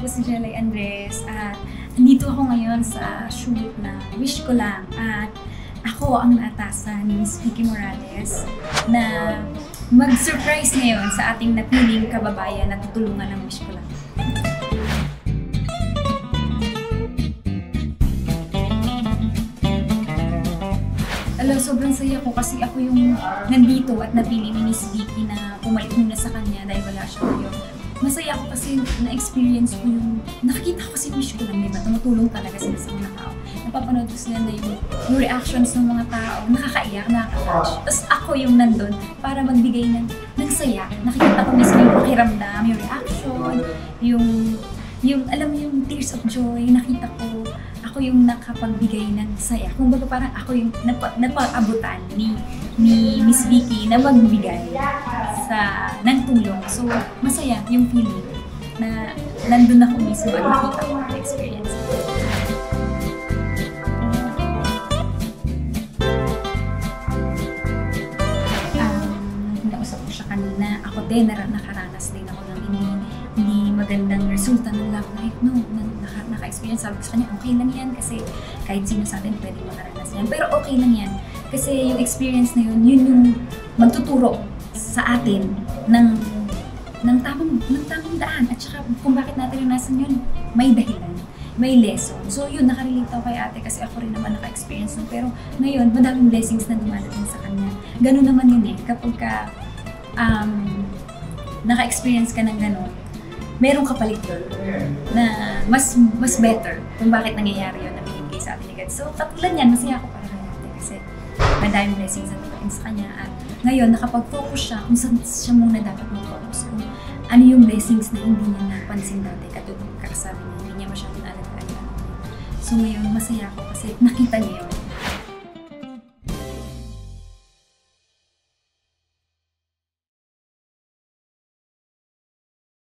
po si Jelay Andres at nandito ako ngayon sa shoot na Wish Ko Lang at ako ang naatasan ni Miss Vicky Morales na mag-surprise ngayon sa ating napiling kababayan na tutulungan ng Wish Ko Lang. Alam, sobrang saya ko kasi ako yung nandito at napili ni Miss Vicky na pumalit muna sa kanya dahil wala siya ngayon. Masaya ako kasi na-experience ko yung, nakikita ko kasi Wish Ko Lang, diba? Tumutulong talaga sila sa mga tao. Napapanood ko sila na yung reactions ng mga tao, nakakaiyak, nakaka-touch. Tapos ako yung nandun para magbigay ng saya. Nakikita ko mismo yung pakiramdam, yung reaction, yung alam mo yung tears of joy, nakita ko, ako yung nakapagbigay ng saya. Kung baga parang ako yung napaabutan ni Miss Vicky na magbigay ng tulong. So, masaya yung feeling na nandun ako mismo at nakita ko ang experience. Nausap ko siya kanina. Ako din, nakaranas din ako ng hindi magandang resulta ng love life. No, naka-experience. Sabi ko sa kanya, okay lang yan kasi kahit sino sa atin pwede makaranas yan. Pero okay lang yan. Kasi yung experience na yun yung magtuturo sa atin ng tamang daan. At saka kung bakit natin naranasan yun, may dahilan, may lesson. So yun, nakarelate ako kay ate kasi ako rin naman naka-experience nun. Pero ngayon, madaming blessings na dumadating sa kanya. Ganun naman yun eh. Kapag naka-experience ka ng ganun, merong kapalit yun na mas better kung bakit nangyayari yun na binigay sa atin ni God. So katulad yan, masaya ako para kay ate kasi madaming blessings na dumating sa kanya at ngayon nakapag-focus siya kung saan siya muna dapat mag-focus, kung ano yung blessings na hindi niya napansin dati katulad kakasabi niya, hindi niya masyadong alagaan. So ngayon masaya ako kasi nakita niya yun.